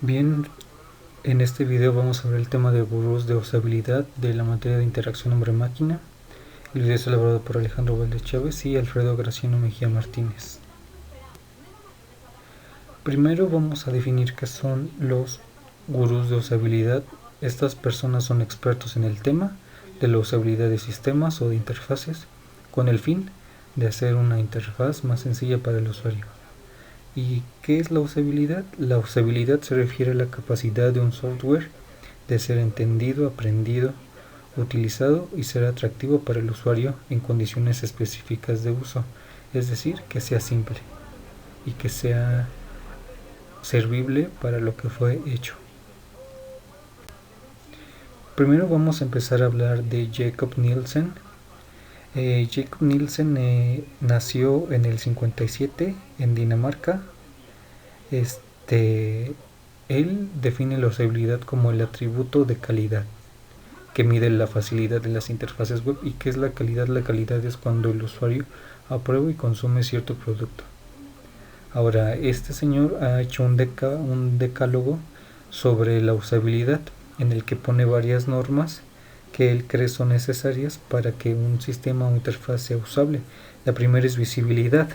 Bien, en este video vamos a ver el tema de gurús de usabilidad de la materia de interacción hombre-máquina. El video es elaborado por Alejandro Valdez Chávez y Alfredo Graciano Mejía Martínez. Primero vamos a definir qué son los gurús de usabilidad. Estas personas son expertos en el tema de la usabilidad de sistemas o de interfaces con el fin de hacer una interfaz más sencilla para el usuario. ¿Y qué es la usabilidad? La usabilidad se refiere a la capacidad de un software de ser entendido, aprendido, utilizado y ser atractivo para el usuario en condiciones específicas de uso, es decir, que sea simple y que sea servible para lo que fue hecho. Primero vamos a empezar a hablar de Jakob Nielsen. Jakob Nielsen nació en el 57 en Dinamarca. Él define la usabilidad como el atributo de calidad que mide la facilidad de las interfaces web. ¿Y qué es la calidad? La calidad es cuando el usuario aprueba y consume cierto producto. Ahora, este señor ha hecho un decálogo sobre la usabilidad en el que pone varias normas que él cree son necesarias para que un sistema o interfaz sea usable. La primera es visibilidad.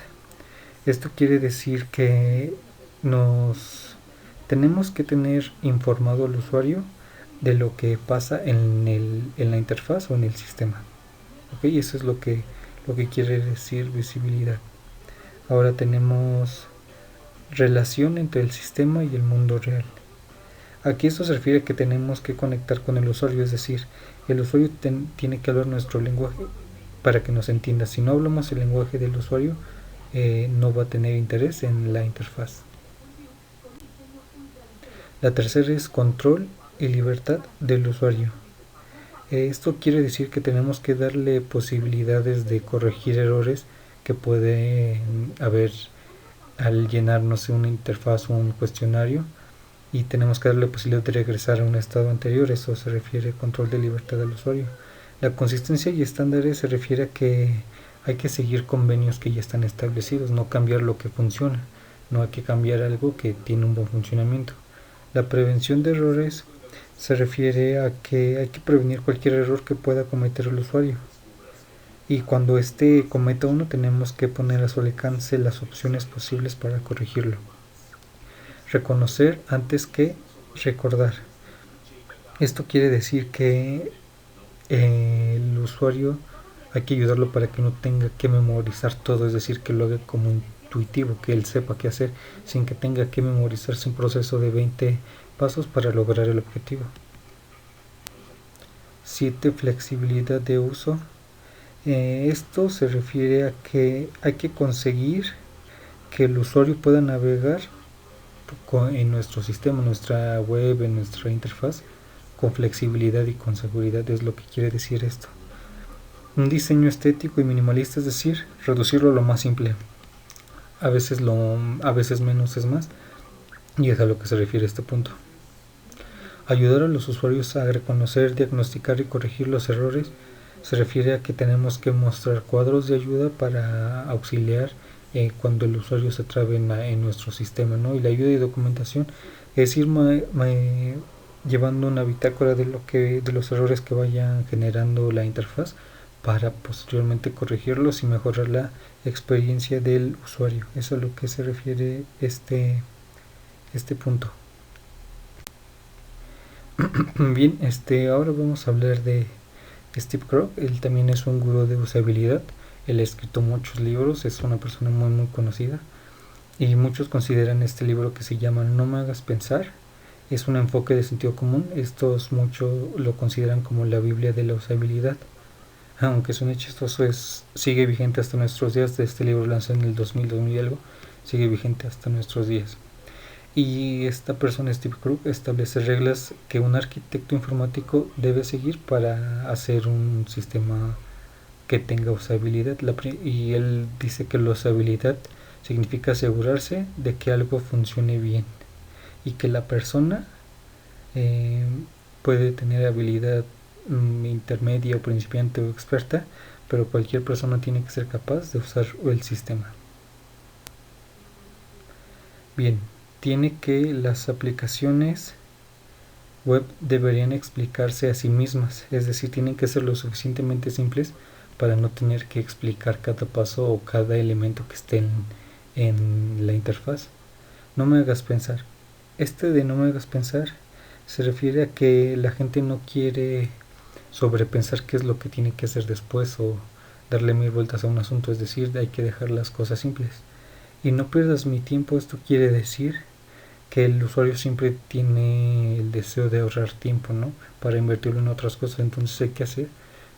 Esto quiere decir que tenemos que tener informado al usuario de lo que pasa en la interfaz o en el sistema. ¿Okay? Eso es lo que quiere decir visibilidad. Ahora tenemos relación entre el sistema y el mundo real. Aquí esto se refiere a que tenemos que conectar con el usuario, es decir, el usuario tiene que hablar nuestro lenguaje para que nos entienda. Si no hablamos el lenguaje del usuario, no va a tener interés en la interfaz. La tercera es control y libertad del usuario. Esto quiere decir que tenemos que darle posibilidades de corregir errores que puede haber al llenarnos una interfaz o un cuestionario, y tenemos que darle posibilidad de regresar a un estado anterior. Eso se refiere a control de libertad del usuario. La consistencia y estándares se refiere a que hay que seguir convenios que ya están establecidos, no cambiar lo que funciona, no hay que cambiar algo que tiene un buen funcionamiento. La prevención de errores se refiere a que hay que prevenir cualquier error que pueda cometer el usuario, y cuando éste cometa uno tenemos que poner a su alcance las opciones posibles para corregirlo. Reconocer antes que recordar. Esto quiere decir que el usuario hay que ayudarlo para que no tenga que memorizar todo, es decir, que lo haga como intuitivo, que él sepa qué hacer sin que tenga que memorizarse un proceso de 20 pasos para lograr el objetivo. 7. Flexibilidad de uso. Esto se refiere a que hay que conseguir que el usuario pueda navegar en nuestro sistema, en nuestra web, en nuestra interfaz, con flexibilidad y con seguridad. Es lo que quiere decir esto. Un diseño estético y minimalista, es decir, reducirlo a lo más simple. A veces menos es más, y es a lo que se refiere este punto. Ayudar a los usuarios a reconocer, diagnosticar y corregir los errores se refiere a que tenemos que mostrar cuadros de ayuda para auxiliar cuando el usuario se trabe en nuestro sistema, ¿no? Y la ayuda y documentación es ir llevando una bitácora de los errores que vayan generando la interfaz para posteriormente corregirlos y mejorar la experiencia del usuario. Eso es a lo que se refiere este punto. Bien, ahora vamos a hablar de Steve Krug. Él también es un gurú de usabilidad. Él ha escrito muchos libros, es una persona muy conocida, y muchos consideran este libro, que se llama No me hagas pensar. Es un enfoque de sentido común. Estos muchos lo consideran como la Biblia de la usabilidad. Aunque suene chistoso, sigue vigente hasta nuestros días. Este libro lanzado en el 2000 y algo, sigue vigente hasta nuestros días. Y esta persona, Steve Krug, establece reglas que un arquitecto informático debe seguir para hacer un sistema que tenga usabilidad. Y él dice que la usabilidad significa asegurarse de que algo funcione bien y que la persona puede tener habilidad intermedia o principiante o experta, pero cualquier persona tiene que ser capaz de usar el sistema. Bien, tiene que las aplicaciones web deberían explicarse a sí mismas, es decir, tienen que ser lo suficientemente simples para no tener que explicar cada paso o cada elemento que esté en la interfaz. No me hagas pensar. Este de no me hagas pensar se refiere a que la gente no quiere sobrepensar qué es lo que tiene que hacer después o darle mil vueltas a un asunto, es decir, hay que dejar las cosas simples. Y no pierdas mi tiempo, esto quiere decir que el usuario siempre tiene el deseo de ahorrar tiempo, ¿no? Para invertirlo en otras cosas, entonces hay que hacer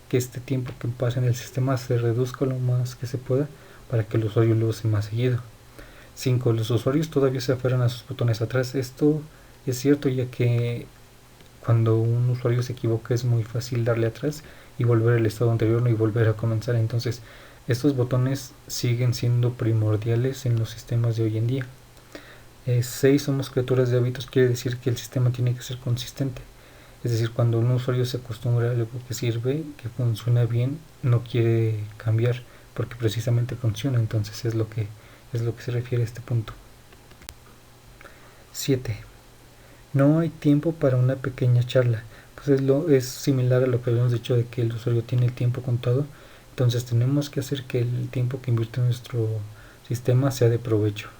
que este tiempo que pasa en el sistema se reduzca lo más que se pueda para que el usuario lo use más seguido. 5. Los usuarios todavía se aferran a sus botones atrás. Esto es cierto, ya que cuando un usuario se equivoca es muy fácil darle atrás y volver al estado anterior y volver a comenzar. Entonces estos botones siguen siendo primordiales en los sistemas de hoy en día. 6. Somos criaturas de hábitos, quiere decir que el sistema tiene que ser consistente. Es decir, cuando un usuario se acostumbra a algo que sirve, que funciona bien, no quiere cambiar porque precisamente funciona. Entonces es lo que se refiere a este punto. 7. No hay tiempo para una pequeña charla. Pues es similar a lo que habíamos dicho de que el usuario tiene el tiempo contado. Entonces tenemos que hacer que el tiempo que invierte nuestro sistema sea de provecho.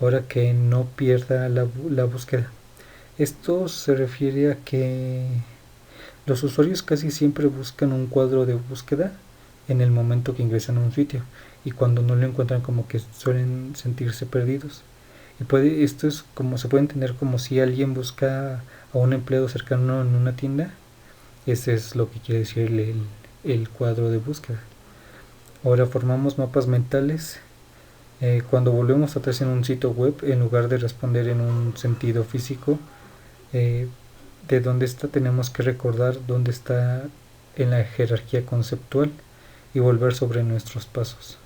Ahora, que no pierda la búsqueda. Esto se refiere a que los usuarios casi siempre buscan un cuadro de búsqueda en el momento que ingresan a un sitio, y cuando no lo encuentran como que suelen sentirse perdidos. Y esto es como se puede entender como si alguien busca a un empleado cercano en una tienda. Ese es lo que quiere decir el cuadro de búsqueda. Ahora formamos mapas mentales. Cuando volvemos atrás en un sitio web, en lugar de responder en un sentido físico, de dónde está, tenemos que recordar dónde está en la jerarquía conceptual y volver sobre nuestros pasos.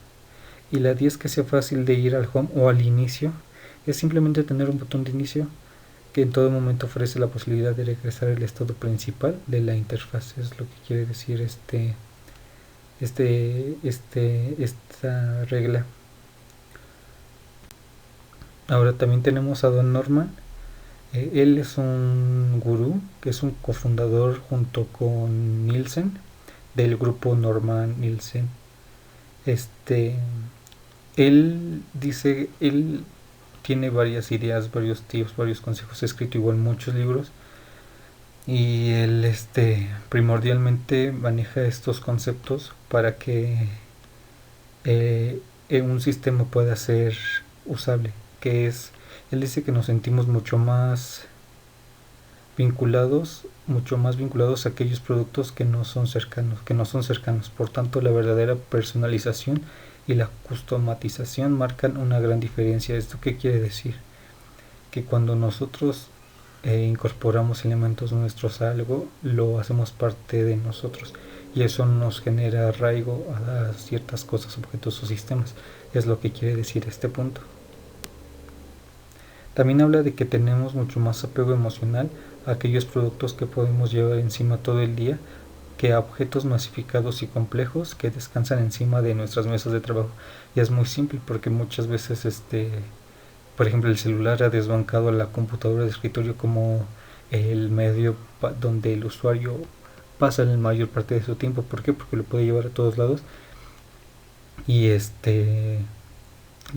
Y la 10, que sea fácil de ir al home o al inicio, es simplemente tener un botón de inicio que en todo momento ofrece la posibilidad de regresar al estado principal de la interfaz. Es lo que quiere decir esta regla. Ahora también tenemos a Don Norman. Él es un gurú, que es un cofundador junto con Nielsen del grupo Norman Nielsen. Él tiene varias ideas, varios tips, varios consejos, ha escrito igual muchos libros, y él primordialmente maneja estos conceptos para que un sistema pueda ser usable, él dice que nos sentimos mucho más vinculados a aquellos productos que no son cercanos. Por tanto, la verdadera personalización y la customatización marcan una gran diferencia. ¿Esto qué quiere decir? Que cuando nosotros incorporamos elementos nuestros a algo, lo hacemos parte de nosotros, y eso nos genera arraigo a ciertas cosas, objetos o sistemas. Es lo que quiere decir este punto. También habla de que tenemos mucho más apego emocional a aquellos productos que podemos llevar encima todo el día que a objetos masificados y complejos que descansan encima de nuestras mesas de trabajo. Y es muy simple, porque muchas veces por ejemplo, el celular ha desbancado a la computadora de escritorio como el medio donde el usuario pasa la mayor parte de su tiempo. ¿Por qué? Porque lo puede llevar a todos lados y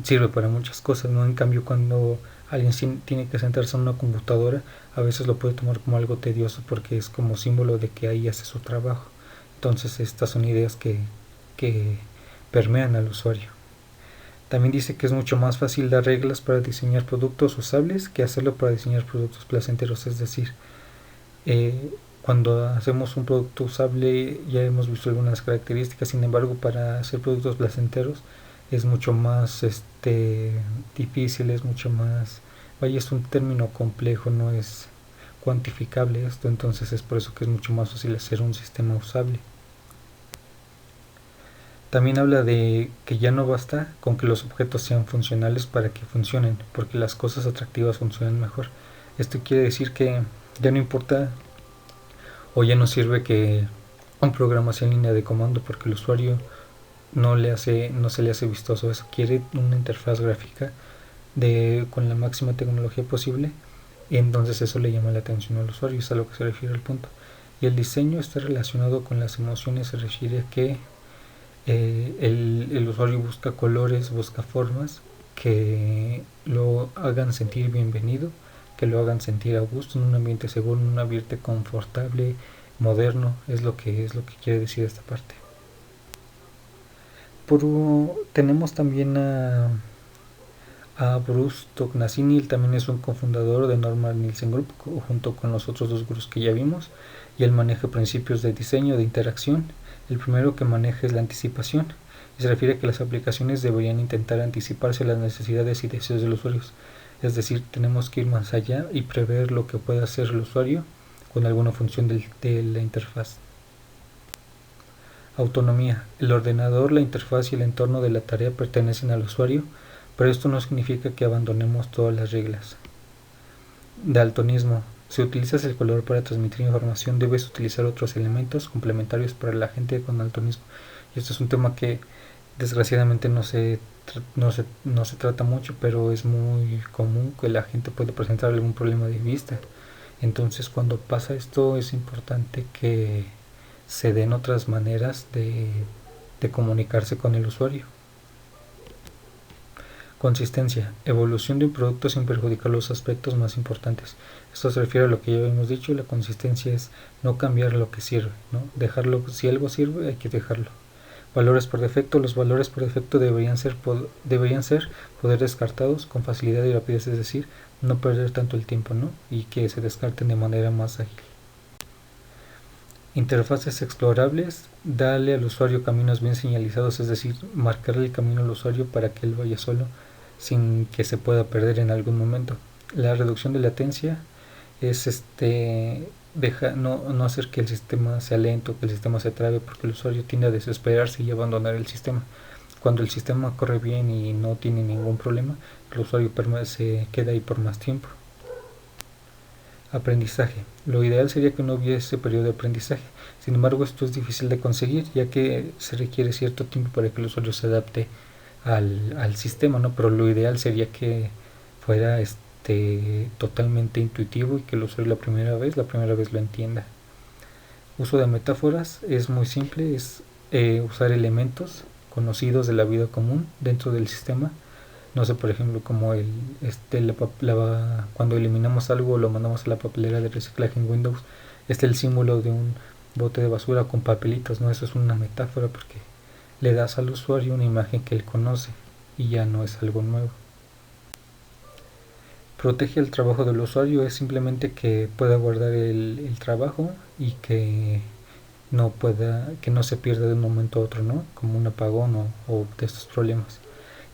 sirve para muchas cosas, ¿no? En cambio, cuando alguien tiene que sentarse en una computadora, a veces lo puede tomar como algo tedioso porque es como símbolo de que ahí hace su trabajo. Entonces estas son ideas que permean al usuario. También dice que es mucho más fácil dar reglas para diseñar productos usables que hacerlo para diseñar productos placenteros. Es decir, cuando hacemos un producto usable ya hemos visto algunas características. Sin embargo, para hacer productos placenteros es mucho más difícil, es mucho más, es un término complejo, no es cuantificable esto. Entonces es por eso que es mucho más fácil hacer un sistema usable. También habla de que ya no basta con que los objetos sean funcionales para que funcionen, porque las cosas atractivas funcionan mejor. Esto quiere decir que ya no importa o ya no sirve que un programa sea en línea de comando, porque el usuario no se le hace vistoso eso. Quiere una interfaz gráfica con la máxima tecnología posible, y entonces eso le llama la atención al usuario, es a lo que se refiere el punto. Y el diseño está relacionado con las emociones, se refiere a que el usuario busca colores, busca formas que lo hagan sentir bienvenido, que lo hagan sentir a gusto en un ambiente seguro, en un ambiente confortable, moderno, es lo que quiere decir esta parte. Tenemos también a Bruce Tognazini, él también es un cofundador de Norman Nielsen Group, junto con los otros dos gurús que ya vimos, y él maneja principios de diseño, de interacción. El primero que maneja es la anticipación, y se refiere a que las aplicaciones deberían intentar anticiparse a las necesidades y deseos de los usuarios. Es decir, tenemos que ir más allá y prever lo que pueda hacer el usuario con alguna función de la interfaz. Autonomía. El ordenador, la interfaz y el entorno de la tarea pertenecen al usuario, pero esto no significa que abandonemos todas las reglas. Daltonismo. Si utilizas el color para transmitir información, debes utilizar otros elementos complementarios para la gente con daltonismo. Y esto es un tema que desgraciadamente no se trata mucho, pero es muy común que la gente pueda presentar algún problema de vista. Entonces, cuando pasa esto, es importante que se den otras maneras de comunicarse con el usuario. Consistencia. Evolución de un producto sin perjudicar los aspectos más importantes. Esto se refiere a lo que ya habíamos dicho. La consistencia es no cambiar lo que sirve, ¿no? Dejarlo, si algo sirve, hay que dejarlo. Valores por defecto. Los valores por defecto deberían ser poder descartados con facilidad y rapidez, es decir, no perder tanto el tiempo, ¿no? Y que se descarten de manera más ágil. Interfaces explorables. Darle al usuario caminos bien señalizados, es decir, marcarle el camino al usuario para que él vaya solo sin que se pueda perder en algún momento. La reducción de latencia es no hacer que el sistema sea lento, que el sistema se trabe, porque el usuario tiende a desesperarse y abandonar el sistema. Cuando el sistema corre bien y no tiene ningún problema, el usuario se queda ahí por más tiempo. Aprendizaje. Lo ideal sería que no hubiese periodo de aprendizaje. Sin embargo, esto es difícil de conseguir, ya que se requiere cierto tiempo para que el usuario se adapte al sistema, ¿no? Pero lo ideal sería que fuera totalmente intuitivo y que el usuario la primera vez lo entienda. Uso de metáforas es muy simple, es usar elementos conocidos de la vida común dentro del sistema. No sé, por ejemplo, como cuando eliminamos algo lo mandamos a la papelera de reciclaje en Windows, el símbolo de un bote de basura con papelitos, ¿no? Eso es una metáfora porque le das al usuario una imagen que él conoce y ya no es algo nuevo. Protege el trabajo del usuario es simplemente que pueda guardar el trabajo y que no se pierda de un momento a otro, ¿no? Como un apagón o de estos problemas.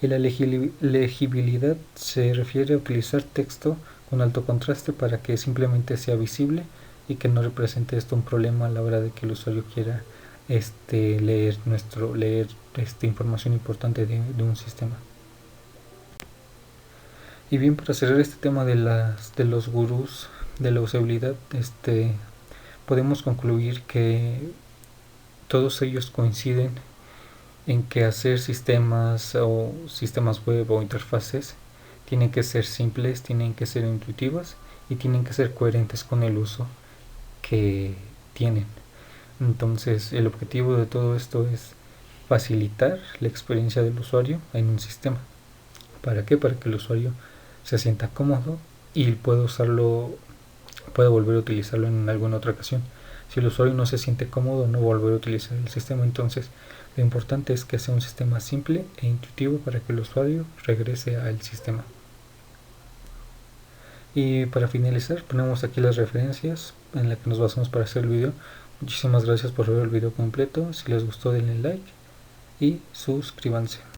Y la legibilidad se refiere a utilizar texto con alto contraste para que simplemente sea visible y que no represente esto un problema a la hora de que el usuario quiera leer información importante de un sistema. Y bien, para cerrar este tema de los gurús de la usabilidad, podemos concluir que todos ellos coinciden en que hacer sistemas web o interfaces tienen que ser simples, tienen que ser intuitivas y tienen que ser coherentes con el uso que tienen. Entonces, el objetivo de todo esto es facilitar la experiencia del usuario en un sistema. ¿Para qué? Para que el usuario se sienta cómodo y pueda volver a utilizarlo en alguna otra ocasión. Si el usuario no se siente cómodo, no volver a utilizar el sistema. Entonces, lo importante es que sea un sistema simple e intuitivo para que el usuario regrese al sistema. Y para finalizar, ponemos aquí las referencias en las que nos basamos para hacer el video. Muchísimas gracias por ver el video completo. Si les gustó, denle like y suscríbanse.